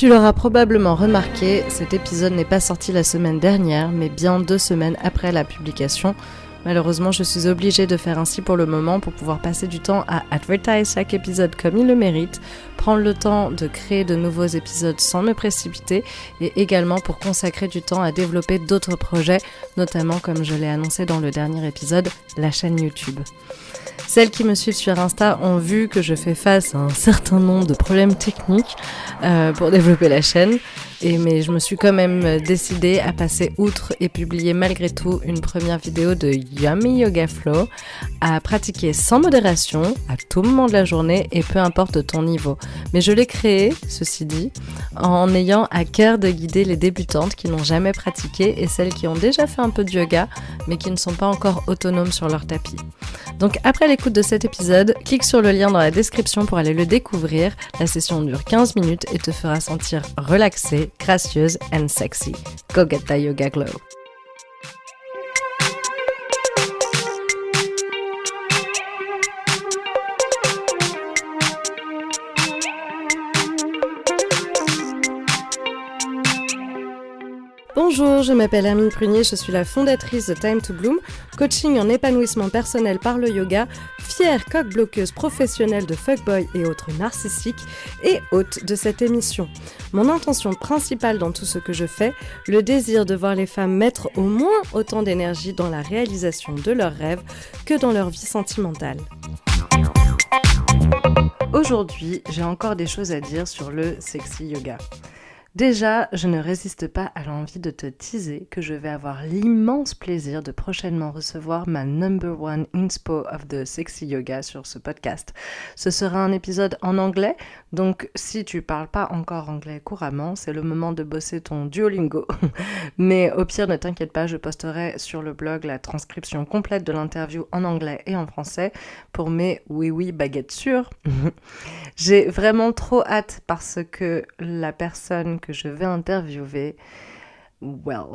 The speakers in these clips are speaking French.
Tu l'auras probablement remarqué, cet épisode n'est pas sorti la semaine dernière, mais bien 2 semaines après la publication. Malheureusement, je suis obligée de faire ainsi pour le moment pour pouvoir passer du temps à advertise chaque épisode comme il le mérite, prendre le temps de créer de nouveaux épisodes sans me précipiter et également pour consacrer du temps à développer d'autres projets, notamment comme je l'ai annoncé dans le dernier épisode, la chaîne YouTube. Celles qui me suivent sur Insta ont vu que je fais face à un certain nombre de problèmes techniques pour développer la chaîne. Mais je me suis quand même décidée à passer outre et publier malgré tout une première vidéo de Yummy Yoga Flow à pratiquer sans modération à tout moment de la journée et peu importe ton niveau. Mais je l'ai créée, ceci dit, en ayant à cœur de guider les débutantes qui n'ont jamais pratiqué et celles qui ont déjà fait un peu de yoga mais qui ne sont pas encore autonomes sur leur tapis. Donc après l'écoute de cet épisode, clique sur le lien dans la description pour aller le découvrir. La session dure 15 minutes et te fera sentir relaxée, gracieuse and sexy. Go get that yoga glow. Bonjour, je m'appelle Hermine Prunier, je suis la fondatrice de Time to Bloom, coaching en épanouissement personnel par le yoga, fière coq-bloqueuse professionnelle de fuckboy et autres narcissiques et hôte de cette émission. Mon intention principale dans tout ce que je fais, le désir de voir les femmes mettre au moins autant d'énergie dans la réalisation de leurs rêves que dans leur vie sentimentale. Aujourd'hui, j'ai encore des choses à dire sur le sexy yoga. Déjà, je ne résiste pas à l'envie de te teaser que je vais avoir l'immense plaisir de prochainement recevoir ma number one inspo of the sexy yoga sur ce podcast. Ce sera un épisode en anglais, donc si tu parles pas encore anglais couramment, c'est le moment de bosser ton Duolingo. Mais au pire, ne t'inquiète pas, je posterai sur le blog la transcription complète de l'interview en anglais et en français pour mes oui baguettes sûres. J'ai vraiment trop hâte parce que la personne que je vais interviewer,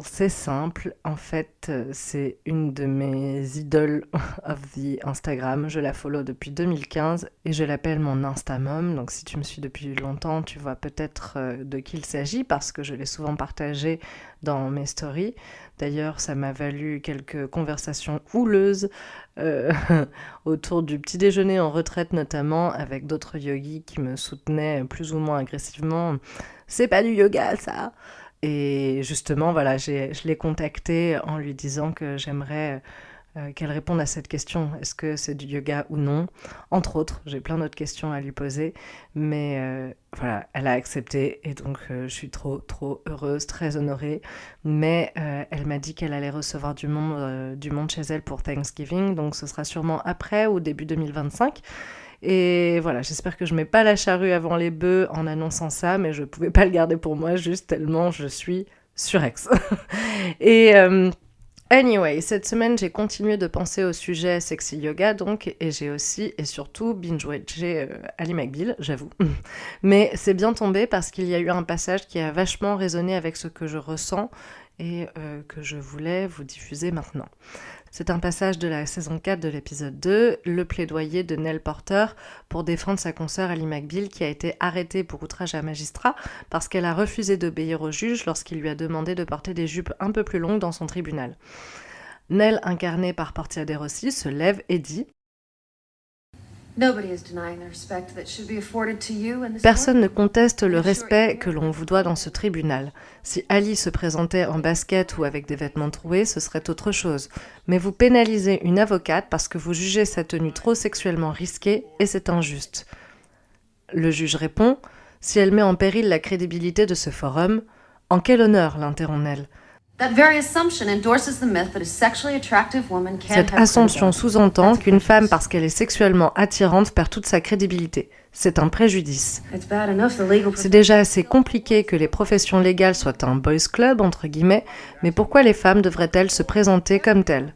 c'est simple. En fait, c'est une de mes idoles of the Instagram. Je la follow depuis 2015 et je l'appelle mon Instamom. Donc si tu me suis depuis longtemps, tu vois peut-être de qui il s'agit parce que je l'ai souvent partagé dans mes stories. D'ailleurs, ça m'a valu quelques conversations houleuses autour du petit déjeuner en retraite notamment avec d'autres yogis qui me soutenaient plus ou moins agressivement. C'est pas du yoga ça! Et justement, voilà, je l'ai contactée en lui disant que j'aimerais qu'elle réponde à cette question. Est-ce que c'est du yoga ou non? Entre autres, j'ai plein d'autres questions à lui poser. Mais voilà, elle a accepté et donc je suis trop heureuse, très honorée. Mais elle m'a dit qu'elle allait recevoir du monde chez elle pour Thanksgiving. Donc ce sera sûrement après ou début 2025. Et voilà, j'espère que je mets pas la charrue avant les bœufs en annonçant ça, mais je pouvais pas le garder pour moi, juste tellement je suis surex. Et anyway, cette semaine, j'ai continué de penser au sujet sexy yoga, donc, et j'ai aussi et surtout binge-watché Ali McBeal, j'avoue. Mais c'est bien tombé parce qu'il y a eu un passage qui a vachement résonné avec ce que je ressens et que je voulais vous diffuser maintenant. C'est un passage de la saison 4 de l'épisode 2, le plaidoyer de Nell Porter pour défendre sa consoeur Ali McBeal qui a été arrêtée pour outrage à magistrat parce qu'elle a refusé d'obéir au juge lorsqu'il lui a demandé de porter des jupes un peu plus longues dans son tribunal. Nell, incarnée par Portia de Rossi, se lève et dit « Personne ne conteste le respect que l'on vous doit dans ce tribunal. Si Ali se présentait en basket ou avec des vêtements troués, ce serait autre chose. Mais vous pénalisez une avocate parce que vous jugez sa tenue trop sexuellement risquée et c'est injuste. » Le juge répond « Si elle met en péril la crédibilité de ce forum, en quel honneur l'interrompt Nell ? Cette assumption sous-entend qu'une femme, parce qu'elle est sexuellement attirante, perd toute sa crédibilité. C'est un préjudice. C'est déjà assez compliqué que les professions légales soient un boys club, entre guillemets, mais pourquoi les femmes devraient-elles se présenter comme telles ?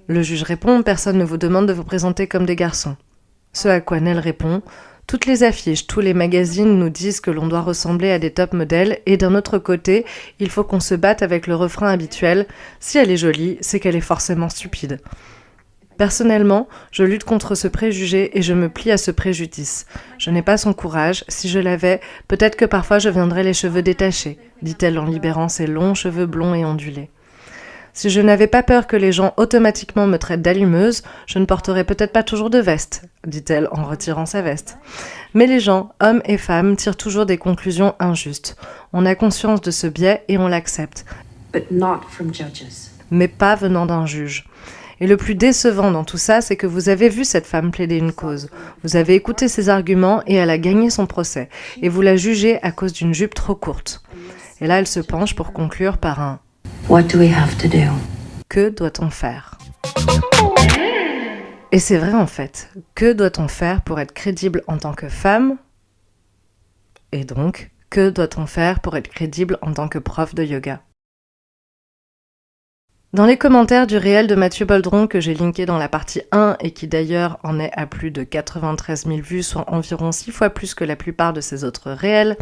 Le juge répond « Personne ne vous demande de vous présenter comme des garçons. » Ce à quoi Nell répond « Toutes les affiches, tous les magazines nous disent que l'on doit ressembler à des top modèles et d'un autre côté, il faut qu'on se batte avec le refrain habituel « Si elle est jolie, c'est qu'elle est forcément stupide. » Personnellement, je lutte contre ce préjugé et je me plie à ce préjudice. Je n'ai pas son courage. Si je l'avais, peut-être que parfois je viendrais les cheveux détachés, dit-elle en libérant ses longs cheveux blonds et ondulés. Si je n'avais pas peur que les gens automatiquement me traitent d'allumeuse, je ne porterais peut-être pas toujours de veste, dit-elle en retirant sa veste. Mais les gens, hommes et femmes, tirent toujours des conclusions injustes. On a conscience de ce biais et on l'accepte. But not from judges. Mais pas venant d'un juge. Et le plus décevant dans tout ça, c'est que vous avez vu cette femme plaider une cause. Vous avez écouté ses arguments et elle a gagné son procès. Et vous la jugez à cause d'une jupe trop courte. Et là, elle se penche pour conclure par un « What do we have to do? » Que doit-on faire ? Et c'est vrai en fait. Que doit-on faire pour être crédible en tant que femme ? Et donc, que doit-on faire pour être crédible en tant que prof de yoga ? Dans les commentaires du réel de Mathieu Boldron que j'ai linké dans la partie 1 et qui d'ailleurs en est à plus de 93 000 vues, soit environ 6 fois plus que la plupart de ses autres réels,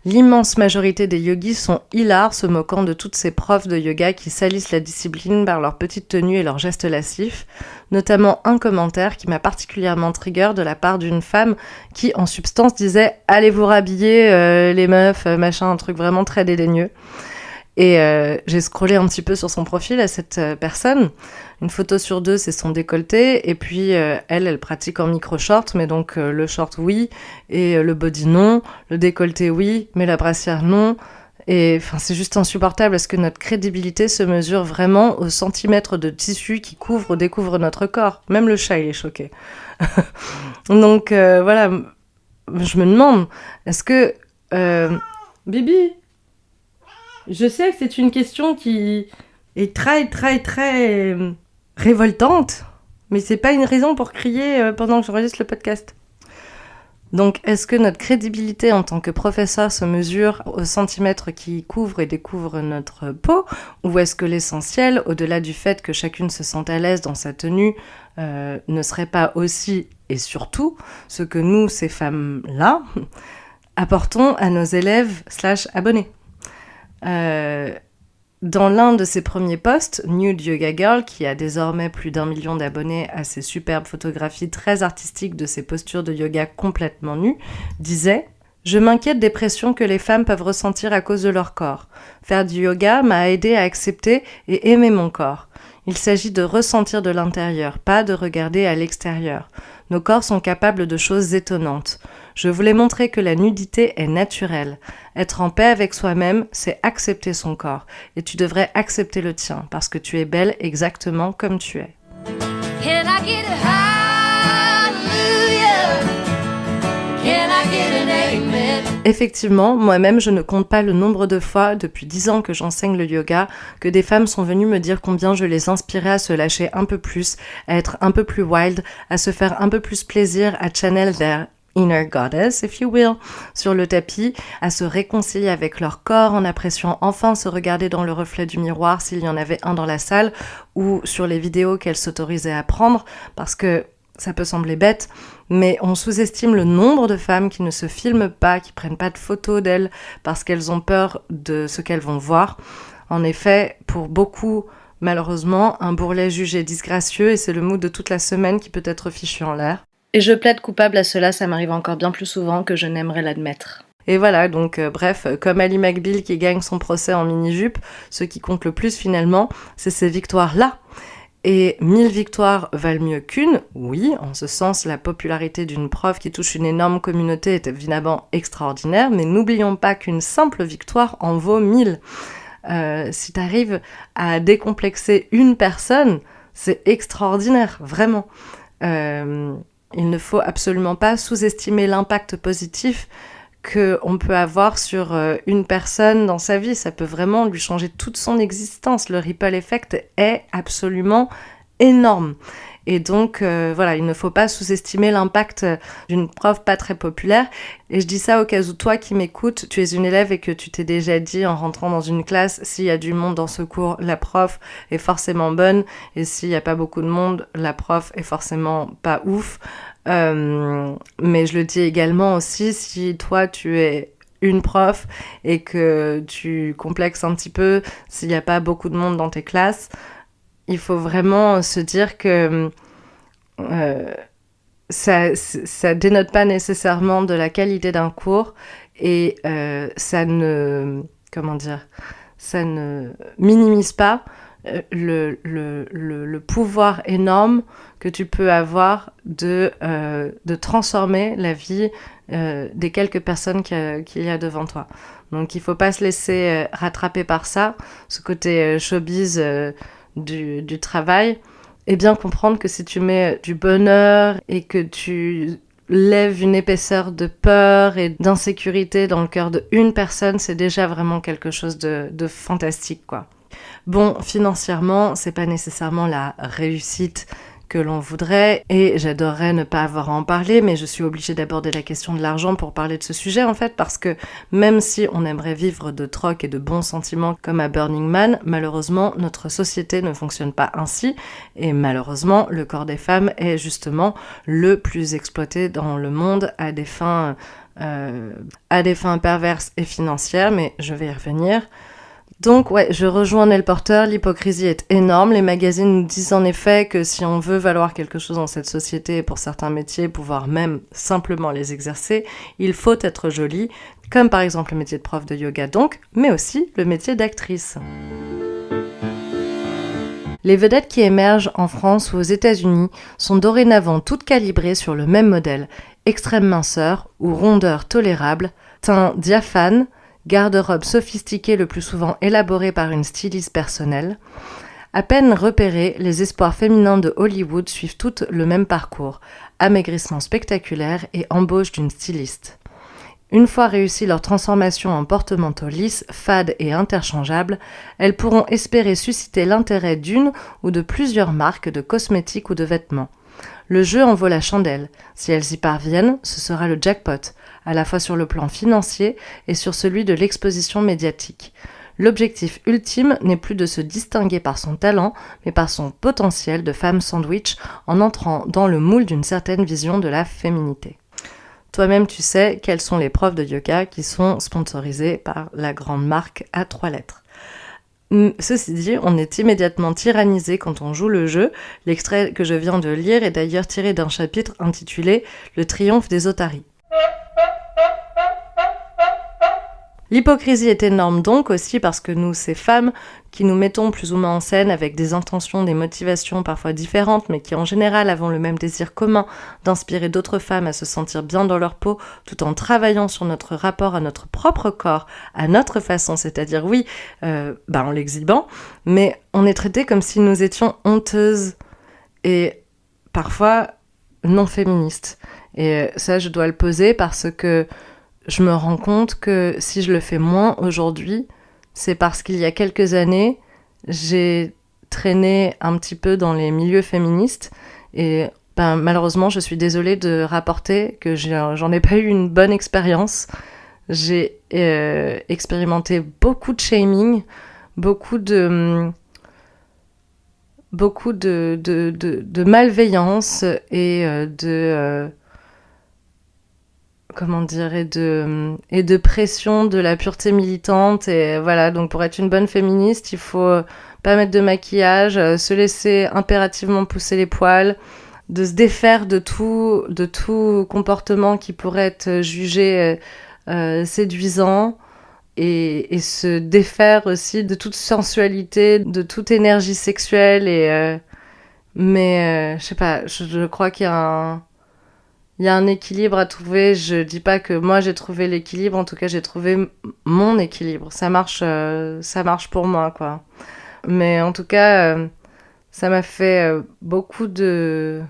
l'immense majorité des yogis sont hilars se moquant de toutes ces profs de yoga qui salissent la discipline par leur petite tenue et leurs gestes lascifs, notamment un commentaire qui m'a particulièrement trigger de la part d'une femme qui en substance disait « Allez vous rhabiller les meufs, machin, un truc vraiment très dédaigneux ». Et j'ai scrollé un petit peu sur son profil à cette personne. Une photo sur deux, c'est son décolleté. Et puis, elle pratique en micro-short. Mais donc, le short, oui. Et le body, non. Le décolleté, oui. Mais la brassière, non. Et enfin, c'est juste insupportable. Est-ce que notre crédibilité se mesure vraiment au centimètre de tissu qui couvre ou découvre notre corps ? Même le chat, il est choqué. Donc, voilà. Je me demande, est-ce que... Bibi ? Je sais que c'est une question qui est très, très, très révoltante, mais c'est pas une raison pour crier pendant que j'enregistre le podcast. Donc, est-ce que notre crédibilité en tant que professeur se mesure au centimètre qui couvre et découvre notre peau, ou est-ce que l'essentiel, au-delà du fait que chacune se sente à l'aise dans sa tenue, ne serait pas aussi et surtout ce que nous, ces femmes-là, apportons à nos élèves/abonnés ? Dans l'un de ses premiers posts, Nude Yoga Girl, qui a désormais plus d'1 million d'abonnés à ses superbes photographies très artistiques de ses postures de yoga complètement nues, disait « Je m'inquiète des pressions que les femmes peuvent ressentir à cause de leur corps. Faire du yoga m'a aidé à accepter et aimer mon corps. Il s'agit de ressentir de l'intérieur, pas de regarder à l'extérieur. Nos corps sont capables de choses étonnantes. Je voulais montrer que la nudité est naturelle. Être en paix avec soi-même, c'est accepter son corps. Et tu devrais accepter le tien, parce que tu es belle exactement comme tu es. » Can I get a hallelujah? Can I get an amen? Effectivement, moi-même, je ne compte pas le nombre de fois, depuis 10 ans que j'enseigne le yoga, que des femmes sont venues me dire combien je les inspirais à se lâcher un peu plus, à être un peu plus wild, à se faire un peu plus plaisir, à channel their inner goddess, if you will, sur le tapis, à se réconcilier avec leur corps en appréciant enfin se regarder dans le reflet du miroir s'il y en avait un dans la salle, ou sur les vidéos qu'elles s'autorisaient à prendre, parce que ça peut sembler bête, mais on sous-estime le nombre de femmes qui ne se filment pas, qui prennent pas de photos d'elles parce qu'elles ont peur de ce qu'elles vont voir. En effet, pour beaucoup, malheureusement, un bourrelet jugé disgracieux et c'est le mood de toute la semaine qui peut être fichu en l'air. Et je plaide coupable à cela, ça m'arrive encore bien plus souvent que je n'aimerais l'admettre. Et voilà, donc bref, comme Ali McBeal qui gagne son procès en mini-jupe, ce qui compte le plus finalement, c'est ces victoires-là. Et 1000 victoires valent mieux qu'une, oui, en ce sens, la popularité d'une prof qui touche une énorme communauté est évidemment extraordinaire, mais n'oublions pas qu'une simple victoire en vaut 1000. Si t'arrives à décomplexer une personne, c'est extraordinaire, vraiment. Il ne faut absolument pas sous-estimer l'impact positif qu'on peut avoir sur une personne dans sa vie. Ça peut vraiment lui changer toute son existence. Le ripple effect est absolument énorme. Et donc, voilà, il ne faut pas sous-estimer l'impact d'une prof pas très populaire. Et je dis ça au cas où toi qui m'écoutes, tu es une élève et que tu t'es déjà dit en rentrant dans une classe, s'il y a du monde dans ce cours, la prof est forcément bonne. Et s'il n'y a pas beaucoup de monde, la prof est forcément pas ouf. Mais je le dis également aussi, si toi tu es une prof et que tu complexes un petit peu, s'il n'y a pas beaucoup de monde dans tes classes, il faut vraiment se dire que ça dénote pas nécessairement de la qualité d'un cours et ça ne minimise pas le pouvoir énorme que tu peux avoir de transformer la vie des quelques personnes qu'il y a devant toi. Donc il faut pas se laisser rattraper par ça, ce côté showbiz du travail, et bien comprendre que si tu mets du bonheur et que tu lèves une épaisseur de peur et d'insécurité dans le cœur d'une personne, c'est déjà vraiment quelque chose de fantastique, quoi. Bon, financièrement, c'est pas nécessairement la réussite que l'on voudrait, et j'adorerais ne pas avoir à en parler, mais je suis obligée d'aborder la question de l'argent pour parler de ce sujet, en fait, parce que même si on aimerait vivre de troc et de bons sentiments comme à Burning Man, malheureusement, notre société ne fonctionne pas ainsi, et malheureusement, le corps des femmes est justement le plus exploité dans le monde à des fins perverses et financières, mais je vais y revenir. Donc ouais, je rejoins Nell Porter, l'hypocrisie est énorme. Les magazines nous disent en effet que si on veut valoir quelque chose dans cette société et pour certains métiers, pouvoir même simplement les exercer, il faut être jolie, comme par exemple le métier de prof de yoga donc, mais aussi le métier d'actrice. Les vedettes qui émergent en France ou aux États-Unis sont dorénavant toutes calibrées sur le même modèle, extrême minceur ou rondeur tolérable, teint diaphane, garde-robe sophistiquée le plus souvent élaborée par une styliste personnelle. À peine repérées, les espoirs féminins de Hollywood suivent toutes le même parcours, amaigrissement spectaculaire et embauche d'une styliste. Une fois réussi leur transformation en porte-manteau lisse, fade et interchangeable, elles pourront espérer susciter l'intérêt d'une ou de plusieurs marques de cosmétiques ou de vêtements. Le jeu en vaut la chandelle. Si elles y parviennent, ce sera le jackpot, à la fois sur le plan financier et sur celui de l'exposition médiatique. L'objectif ultime n'est plus de se distinguer par son talent, mais par son potentiel de femme sandwich en entrant dans le moule d'une certaine vision de la féminité. Toi-même, tu sais quels sont les profs de yoga qui sont sponsorisés par la grande marque à 3 lettres. Ceci dit, on est immédiatement tyrannisé quand on joue le jeu. L'extrait que je viens de lire est d'ailleurs tiré d'un chapitre intitulé « Le triomphe des otaries ». L'hypocrisie est énorme donc aussi parce que nous, ces femmes, qui nous mettons plus ou moins en scène avec des intentions, des motivations parfois différentes, mais qui en général avons le même désir commun d'inspirer d'autres femmes à se sentir bien dans leur peau, tout en travaillant sur notre rapport à notre propre corps, à notre façon, c'est-à-dire oui, en l'exhibant, mais on est traité comme si nous étions honteuses et parfois non féministes. Et ça, je dois le poser parce que je me rends compte que si je le fais moins aujourd'hui, c'est parce qu'il y a quelques années, j'ai traîné un petit peu dans les milieux féministes et malheureusement, je suis désolée de rapporter que j'en ai pas eu une bonne expérience. J'ai expérimenté beaucoup de shaming, beaucoup de malveillance et et de pression de la pureté militante. Et voilà, donc pour être une bonne féministe, il faut pas mettre de maquillage, se laisser impérativement pousser les poils, de se défaire de tout comportement qui pourrait être jugé séduisant, et se défaire aussi de toute sensualité, de toute énergie sexuelle. Mais je sais pas, je crois qu'il y a un équilibre à trouver. Je dis pas que moi j'ai trouvé l'équilibre, en tout cas j'ai trouvé mon équilibre. Ça marche pour moi, quoi. Mais en tout cas, ça m'a fait beaucoup de...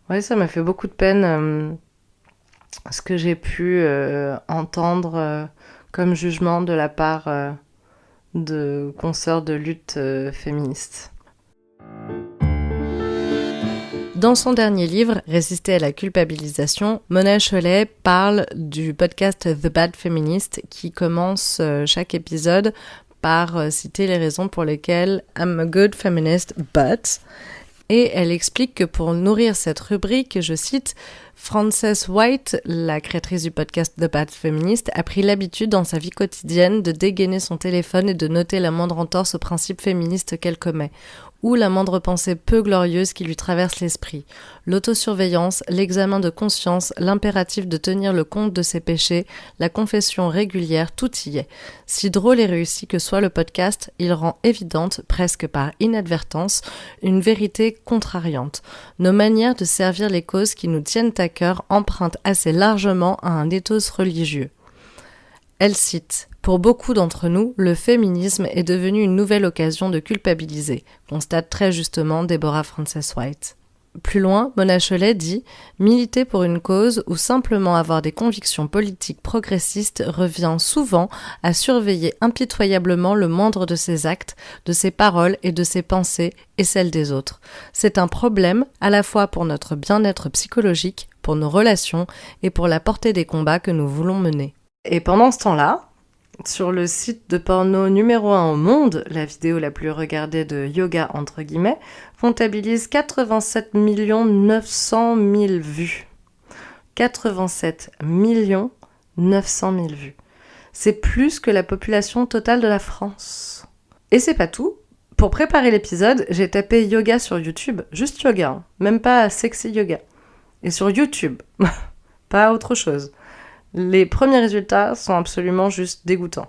Ouais, ça m'a fait beaucoup de peine ce que j'ai pu entendre comme jugement de la part de consoeurs de lutte féministes. Dans son dernier livre, Résister à la culpabilisation, Mona Chollet parle du podcast The Bad Feminist qui commence chaque épisode par citer les raisons pour lesquelles I'm a good feminist, but... Et elle explique que pour nourrir cette rubrique, je cite, « Frances White, la créatrice du podcast The Bad Feminist, a pris l'habitude dans sa vie quotidienne de dégainer son téléphone et de noter la moindre entorse aux principes féministes qu'elle commet, ou la moindre pensée peu glorieuse qui lui traverse l'esprit. L'autosurveillance, l'examen de conscience, l'impératif de tenir le compte de ses péchés, la confession régulière, tout y est. Si drôle et réussi que soit le podcast, il rend évidente, presque par inadvertance, une vérité contrariante. Nos manières de servir les causes qui nous tiennent à cœur empruntent assez largement à un ethos religieux. Elle cite « Pour beaucoup d'entre nous, le féminisme est devenu une nouvelle occasion de culpabiliser », constate très justement Deborah Frances White. Plus loin, Mona Chollet dit « Militer pour une cause ou simplement avoir des convictions politiques progressistes revient souvent à surveiller impitoyablement le moindre de ses actes, de ses paroles et de ses pensées et celles des autres. C'est un problème à la fois pour notre bien-être psychologique, pour nos relations et pour la portée des combats que nous voulons mener. » Et pendant ce temps-là, sur le site de porno numéro 1 au monde, la vidéo la plus regardée de yoga entre guillemets, comptabilise 87 900 000 vues. 87 900 000 vues. C'est plus que la population totale de la France. Et c'est pas tout. Pour préparer l'épisode, j'ai tapé yoga sur YouTube, juste yoga, hein, même pas sexy yoga. Et sur YouTube, pas autre chose. Les premiers résultats sont absolument juste dégoûtants.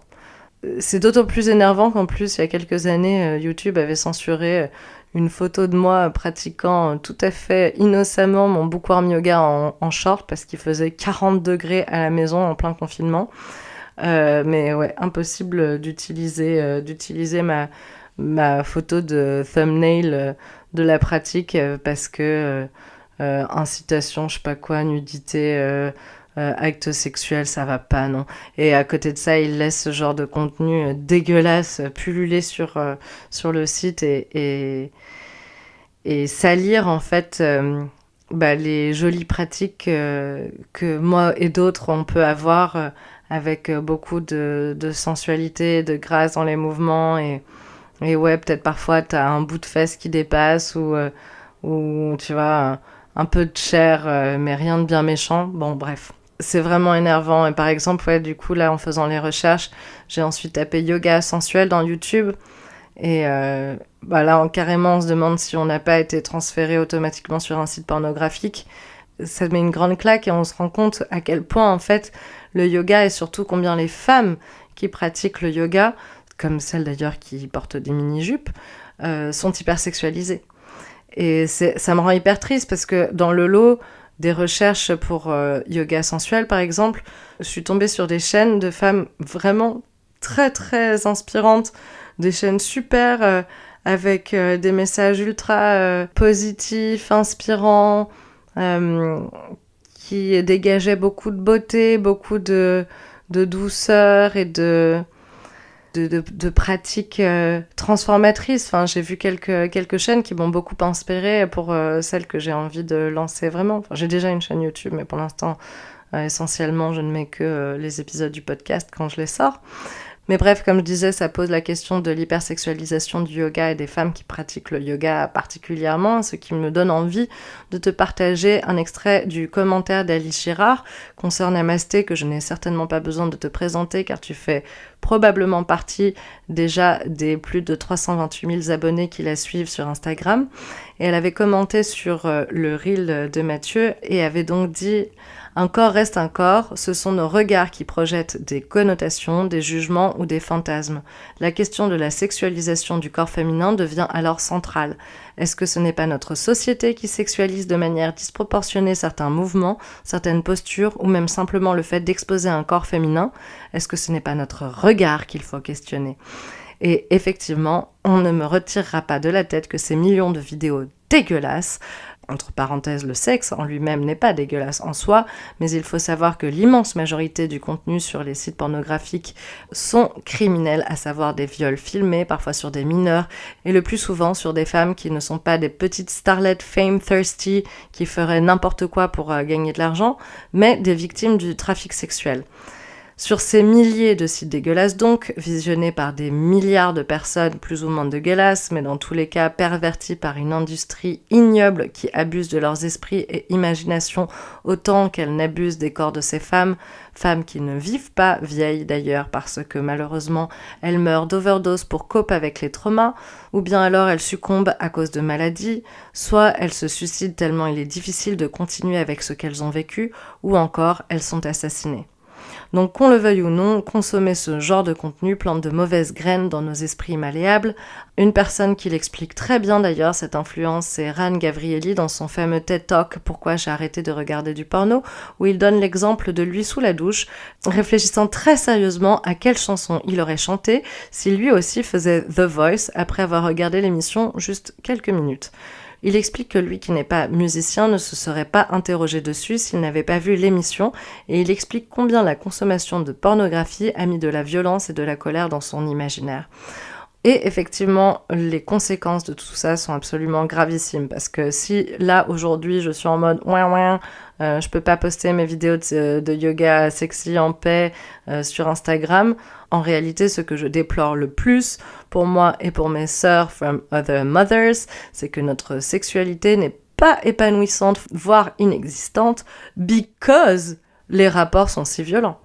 C'est d'autant plus énervant qu'en plus, il y a quelques années, YouTube avait censuré une photo de moi pratiquant tout à fait innocemment mon bookworm yoga en short parce qu'il faisait 40 degrés à la maison en plein confinement. Mais ouais, impossible d'utiliser ma photo de thumbnail de la pratique parce que incitation, je sais pas quoi, nudité... acte sexuel, ça va pas, non. Et à côté de ça, ils laissent ce genre de contenu dégueulasse pulluler sur le site et salir en fait les jolies pratiques que moi et d'autres on peut avoir avec beaucoup de sensualité, de grâce dans les mouvements et ouais, peut-être parfois t'as un bout de fesse qui dépasse ou tu vois un peu de chair mais rien de bien méchant. Bon, bref. C'est vraiment énervant. Et par exemple, ouais, du coup, là, en faisant les recherches, j'ai ensuite tapé yoga sensuel dans YouTube. Et là, carrément, on se demande si on n'a pas été transféré automatiquement sur un site pornographique. Ça met une grande claque et on se rend compte à quel point, en fait, le yoga et surtout combien les femmes qui pratiquent le yoga, comme celles d'ailleurs qui portent des mini-jupes, sont hyper sexualisées. Et ça me rend hyper triste parce que dans le lot des recherches pour yoga sensuel, par exemple, je suis tombée sur des chaînes de femmes vraiment très, très inspirantes, des chaînes super avec des messages ultra positifs, inspirants, qui dégageaient beaucoup de beauté, beaucoup de douceur et de pratiques transformatrices. Enfin, j'ai vu quelques chaînes qui m'ont beaucoup inspirée pour celles que j'ai envie de lancer vraiment. Enfin, j'ai déjà une chaîne YouTube, mais pour l'instant, essentiellement, je ne mets que les épisodes du podcast quand je les sors. Mais bref, comme je disais, ça pose la question de l'hypersexualisation du yoga et des femmes qui pratiquent le yoga particulièrement, ce qui me donne envie de te partager un extrait du commentaire d'Alice Girard concernant Namasté, que je n'ai certainement pas besoin de te présenter car tu fais probablement partie déjà des plus de 328 000 abonnés qui la suivent sur Instagram. Et elle avait commenté sur le reel de Mathieu et avait donc dit « Un corps reste un corps, ce sont nos regards qui projettent des connotations, des jugements ou des fantasmes. La question de la sexualisation du corps féminin devient alors centrale. Est-ce que ce n'est pas notre société qui sexualise de manière disproportionnée certains mouvements, certaines postures ou même simplement le fait d'exposer un corps féminin? Est-ce que ce n'est pas notre regard qu'il faut questionner ? Et effectivement, on ne me retirera pas de la tête que ces millions de vidéos dégueulasses, entre parenthèses, le sexe en lui-même n'est pas dégueulasse en soi, mais il faut savoir que l'immense majorité du contenu sur les sites pornographiques sont criminels, à savoir des viols filmés, parfois sur des mineurs, et le plus souvent sur des femmes qui ne sont pas des petites starlettes fame thirsty qui feraient n'importe quoi pour gagner de l'argent, mais des victimes du trafic sexuel. Sur ces milliers de sites dégueulasses donc, visionnés par des milliards de personnes plus ou moins dégueulasses, mais dans tous les cas pervertis par une industrie ignoble qui abuse de leurs esprits et imagination autant qu'elle n'abuse des corps de ces femmes qui ne vivent pas vieilles d'ailleurs parce que malheureusement elles meurent d'overdose pour cope avec les traumas, ou bien alors elles succombent à cause de maladies, soit elles se suicident tellement il est difficile de continuer avec ce qu'elles ont vécu, ou encore elles sont assassinées. Donc qu'on le veuille ou non, consommer ce genre de contenu plante de mauvaises graines dans nos esprits malléables. Une personne qui l'explique très bien d'ailleurs, cette influence, c'est Ran Gavrieli dans son fameux TED Talk « Pourquoi j'ai arrêté de regarder du porno » où il donne l'exemple de lui sous la douche, réfléchissant très sérieusement à quelle chanson il aurait chanté si lui aussi faisait The Voice après avoir regardé l'émission juste quelques minutes. Il explique que lui, qui n'est pas musicien, ne se serait pas interrogé dessus s'il n'avait pas vu l'émission, et il explique combien la consommation de pornographie a mis de la violence et de la colère dans son imaginaire. Et effectivement, les conséquences de tout ça sont absolument gravissimes, parce que si là, aujourd'hui, je suis en mode je peux pas poster mes vidéos de yoga sexy en paix sur Instagram, en réalité, ce que je déplore le plus pour moi et pour mes sœurs from other mothers, c'est que notre sexualité n'est pas épanouissante, voire inexistante, because les rapports sont si violents.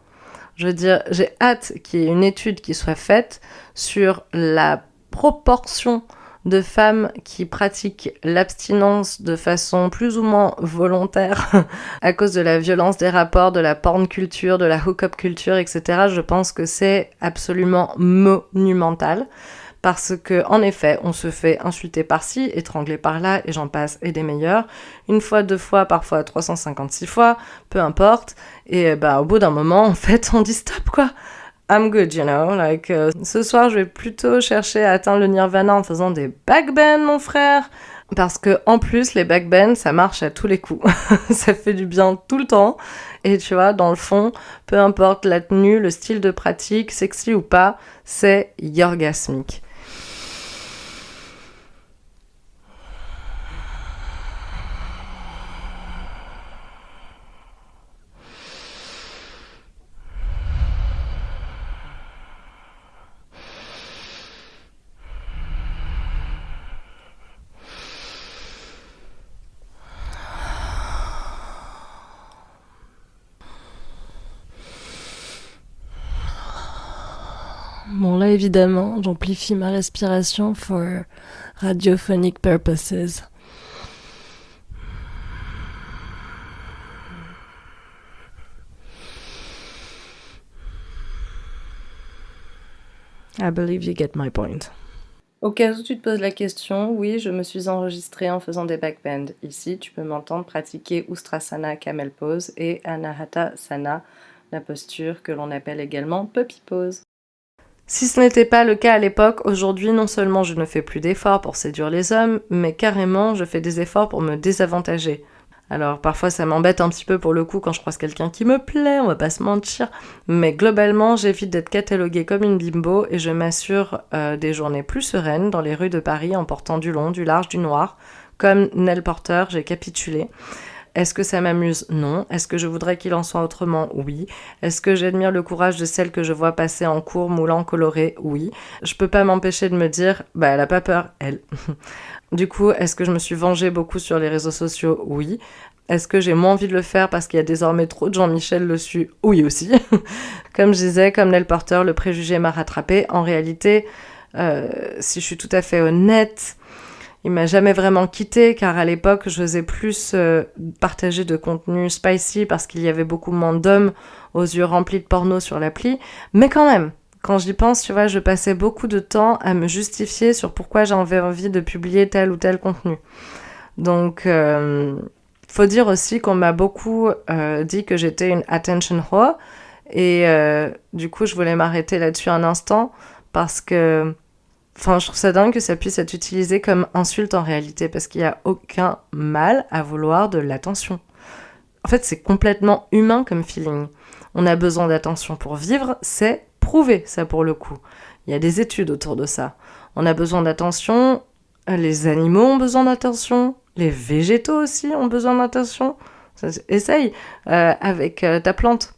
Je veux dire, j'ai hâte qu'il y ait une étude qui soit faite sur la proportion de femmes qui pratiquent l'abstinence de façon plus ou moins volontaire à cause de la violence des rapports, de la porn culture, de la hook-up culture, etc. Je pense que c'est absolument monumental. Parce que, en effet, on se fait insulter par-ci, étrangler par-là, et j'en passe, et des meilleurs. Une fois, 2 fois, parfois 356 fois, peu importe. Et au bout d'un moment, en fait, on dit stop, quoi. I'm good, you know. Ce soir, je vais plutôt chercher à atteindre le nirvana en faisant des backbends, mon frère. Parce que, en plus, les backbends, ça marche à tous les coups. Ça fait du bien tout le temps. Et tu vois, dans le fond, peu importe la tenue, le style de pratique, sexy ou pas, c'est orgasmique. Bon, là, évidemment, j'amplifie ma respiration for radiophonic purposes. I believe you get my point. Au cas où tu te poses la question, oui, je me suis enregistrée en faisant des backbends. Ici, tu peux m'entendre pratiquer Ustrasana Camel Pose et Anahata Sana, la posture que l'on appelle également Puppy Pose. Si ce n'était pas le cas à l'époque, aujourd'hui non seulement je ne fais plus d'efforts pour séduire les hommes, mais carrément je fais des efforts pour me désavantager. Alors parfois ça m'embête un petit peu pour le coup quand je croise quelqu'un qui me plaît, on va pas se mentir, mais globalement j'évite d'être cataloguée comme une bimbo et je m'assure des journées plus sereines dans les rues de Paris en portant du long, du large, du noir. Comme Nell Porter, j'ai capitulé. Est-ce que ça m'amuse ? Non. Est-ce que je voudrais qu'il en soit autrement ? Oui. Est-ce que j'admire le courage de celles que je vois passer en cours, moulant, coloré ? Oui. Je peux pas m'empêcher de me dire, elle a pas peur, elle. Du coup, est-ce que je me suis vengée beaucoup sur les réseaux sociaux ? Oui. Est-ce que j'ai moins envie de le faire parce qu'il y a désormais trop de Jean-Michel dessus ? Oui aussi. Comme je disais, comme Nell Porter, le préjugé m'a rattrapée. En réalité, si je suis tout à fait honnête, il m'a jamais vraiment quitté car à l'époque je faisais plus partager de contenu spicy parce qu'il y avait beaucoup moins d'hommes aux yeux remplis de porno sur l'appli. Mais quand même, quand j'y pense, tu vois, je passais beaucoup de temps à me justifier sur pourquoi j'avais envie de publier tel ou tel contenu. Donc, faut dire aussi qu'on m'a beaucoup dit que j'étais une attention whore et du coup je voulais m'arrêter là-dessus un instant parce que je trouve ça dingue que ça puisse être utilisé comme insulte en réalité, parce qu'il n'y a aucun mal à vouloir de l'attention. En fait, c'est complètement humain comme feeling. On a besoin d'attention pour vivre, c'est prouvé, ça pour le coup. Il y a des études autour de ça. On a besoin d'attention, les animaux ont besoin d'attention, les végétaux aussi ont besoin d'attention. Essaye avec ta plante.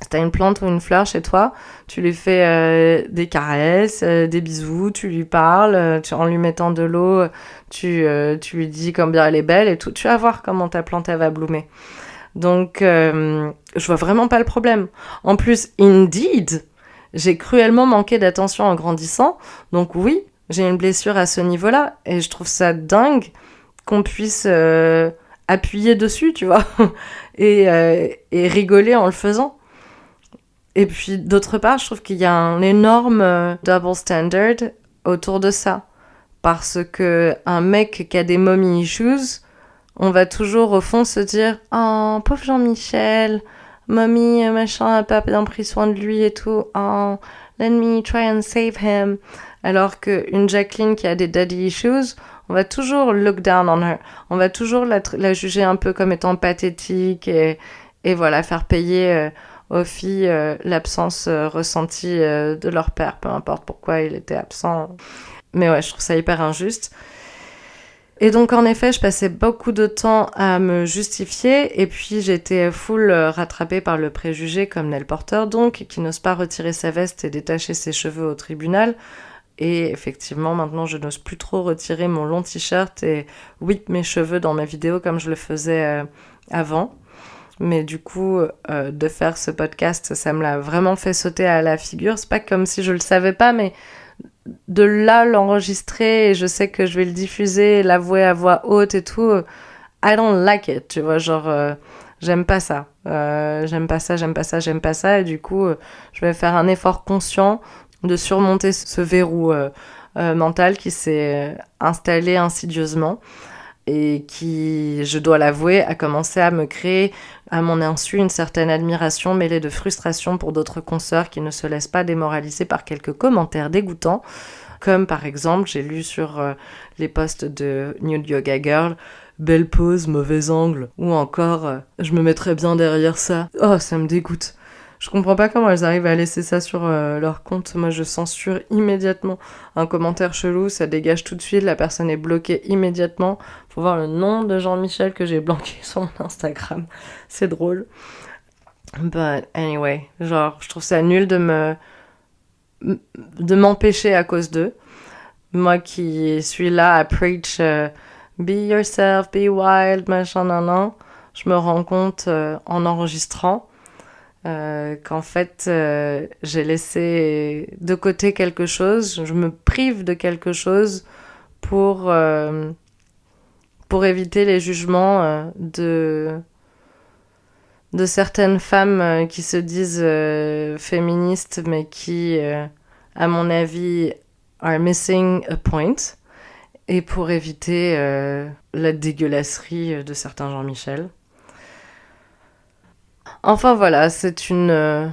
Si t'as une plante ou une fleur chez toi, tu lui fais des caresses, des bisous, tu lui parles, en lui mettant de l'eau, tu lui dis combien elle est belle et tout. Tu vas voir comment ta plante elle va bloomer. Donc, je vois vraiment pas le problème. En plus, indeed, j'ai cruellement manqué d'attention en grandissant. Donc oui, j'ai une blessure à ce niveau-là. Et je trouve ça dingue qu'on puisse appuyer dessus, tu vois, et rigoler en le faisant. Et puis, d'autre part, je trouve qu'il y a un énorme double standard autour de ça. Parce que un mec qui a des mommy issues, on va toujours, au fond, se dire « Oh, pauvre Jean-Michel, mommy, machin, a pas bien pris soin de lui et tout. Oh, let me try and save him. » Alors qu'une Jacqueline qui a des daddy issues, on va toujours look down on her. On va toujours la juger un peu comme étant pathétique et voilà, faire payer aux filles l'absence ressentie de leur père, peu importe pourquoi il était absent. Mais ouais, je trouve ça hyper injuste. Et donc, en effet, je passais beaucoup de temps à me justifier, et puis j'étais full rattrapée par le préjugé comme Nell Porter, donc, qui n'ose pas retirer sa veste et détacher ses cheveux au tribunal. Et effectivement, maintenant, je n'ose plus trop retirer mon long t-shirt et whip mes cheveux dans mes vidéos comme je le faisais avant. Mais du coup, de faire ce podcast, ça me l'a vraiment fait sauter à la figure. C'est pas comme si je le savais pas, mais de là l'enregistrer et je sais que je vais le diffuser, l'avouer à voix haute et tout, I don't like it, tu vois, genre j'aime pas ça. J'aime pas ça et du coup je vais faire un effort conscient de surmonter ce verrou mental qui s'est installé insidieusement et qui, je dois l'avouer, a commencé à me créer à mon insu une certaine admiration mêlée de frustration pour d'autres consoeurs qui ne se laissent pas démoraliser par quelques commentaires dégoûtants, comme par exemple, j'ai lu sur les posts de Nude Yoga Girl, belle pose, mauvais angle, ou encore, je me mettrais bien derrière ça. Oh, ça me dégoûte. Je comprends pas comment elles arrivent à laisser ça sur leur compte. Moi, je censure immédiatement un commentaire chelou, ça dégage tout de suite, la personne est bloquée immédiatement. Faut voir le nom de Jean-Michel que j'ai blanqué sur mon Instagram. C'est drôle. But anyway, genre, je trouve ça nul de m'empêcher à cause d'eux. Moi qui suis là à preach be yourself, be wild, machin, nan, je me rends compte en enregistrant qu'en fait j'ai laissé de côté quelque chose, je me prive de quelque chose pour éviter les jugements de certaines femmes qui se disent féministes mais qui, à mon avis, are missing a point, et pour éviter la dégueulasserie de certains Jean-Michel. Enfin voilà, c'est une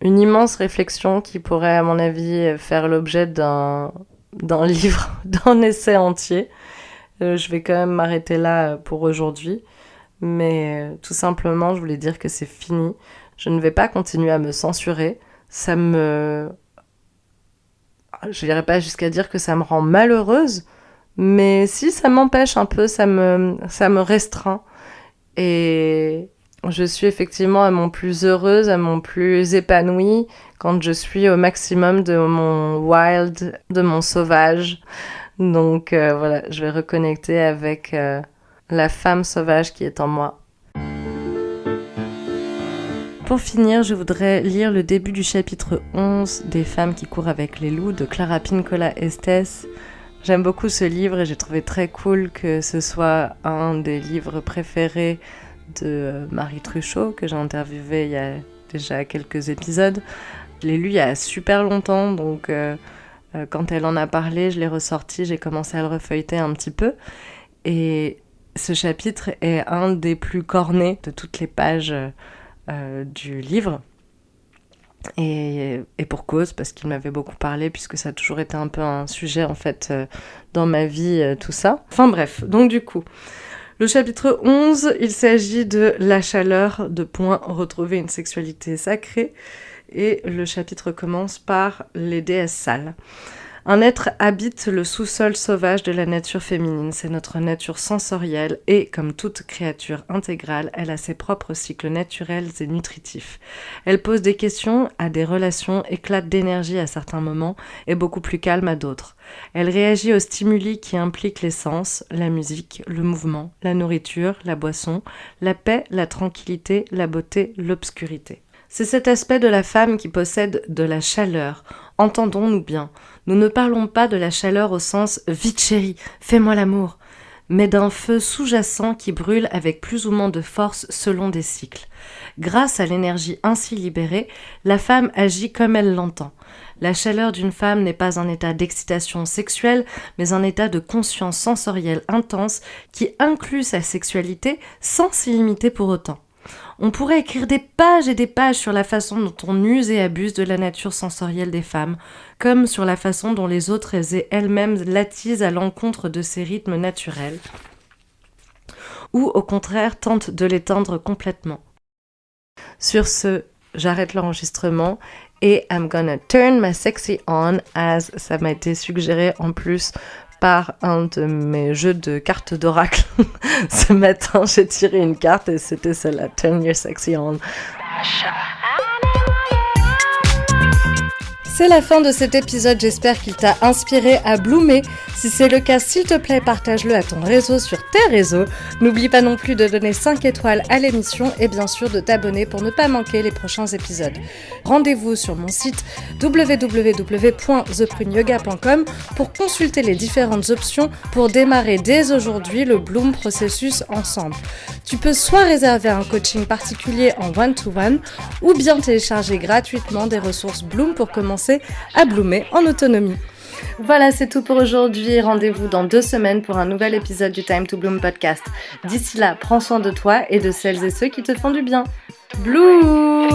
immense réflexion qui pourrait, à mon avis, faire l'objet d'un livre, d'un essai entier. Je vais quand même m'arrêter là pour aujourd'hui, mais tout simplement, je voulais dire que c'est fini. Je ne vais pas continuer à me censurer. Je n'irai pas jusqu'à dire que ça me rend malheureuse, mais si, ça m'empêche un peu, ça me restreint. Et je suis effectivement à mon plus heureuse, à mon plus épanouie, quand je suis au maximum de mon wild, de mon sauvage. Donc voilà, je vais reconnecter avec la femme sauvage qui est en moi. Pour finir, je voudrais lire le début du chapitre 11 des femmes qui courent avec les loups de Clara Pinkola Estés. J'aime beaucoup ce livre et j'ai trouvé très cool que ce soit un des livres préférés de Marie Truchot, que j'ai interviewé il y a déjà quelques épisodes. Je l'ai lu il y a super longtemps, donc quand elle en a parlé, je l'ai ressorti, j'ai commencé à le refeuilleter un petit peu. Et ce chapitre est un des plus cornés de toutes les pages du livre. Et pour cause, parce qu'il m'avait beaucoup parlé, puisque ça a toujours été un peu un sujet, en fait, dans ma vie, tout ça. Enfin bref, donc du coup, le chapitre 11, il s'agit de la chaleur, de point retrouver une sexualité sacrée. Et le chapitre commence par les déesses sales. Un être habite le sous-sol sauvage de la nature féminine, c'est notre nature sensorielle et, comme toute créature intégrale, elle a ses propres cycles naturels et nutritifs. Elle pose des questions, a des relations, éclate d'énergie à certains moments et beaucoup plus calme à d'autres. Elle réagit aux stimuli qui impliquent les sens, la musique, le mouvement, la nourriture, la boisson, la paix, la tranquillité, la beauté, l'obscurité. C'est cet aspect de la femme qui possède de la chaleur. Entendons-nous bien. Nous ne parlons pas de la chaleur au sens « vite chérie, fais-moi l'amour », mais d'un feu sous-jacent qui brûle avec plus ou moins de force selon des cycles. Grâce à l'énergie ainsi libérée, la femme agit comme elle l'entend. La chaleur d'une femme n'est pas un état d'excitation sexuelle, mais un état de conscience sensorielle intense qui inclut sa sexualité sans s'y limiter pour autant. On pourrait écrire des pages et des pages sur la façon dont on use et abuse de la nature sensorielle des femmes, comme sur la façon dont les autres et elles-mêmes latissent à l'encontre de ces rythmes naturels, ou au contraire tentent de l'éteindre complètement. Sur ce, j'arrête l'enregistrement et I'm gonna turn my sexy on, as ça m'a été suggéré en plus par un de mes jeux de cartes d'oracle. Ce matin, j'ai tiré une carte et c'était celle-là, Turn Your Sexy On. C'est la fin de cet épisode, j'espère qu'il t'a inspiré à bloomer. Si c'est le cas, s'il te plaît, partage-le à ton réseau sur tes réseaux. N'oublie pas non plus de donner 5 étoiles à l'émission et bien sûr de t'abonner pour ne pas manquer les prochains épisodes. Rendez-vous sur mon site www.thepruneyoga.com pour consulter les différentes options pour démarrer dès aujourd'hui le Bloom processus ensemble. Tu peux soit réserver un coaching particulier en one-to-one ou bien télécharger gratuitement des ressources Bloom pour commencer à bloomer en autonomie. Voilà, c'est tout pour aujourd'hui. Rendez-vous dans 2 semaines pour un nouvel épisode du Time to Bloom podcast. D'ici là, prends soin de toi et de celles et ceux qui te font du bien. Bloom!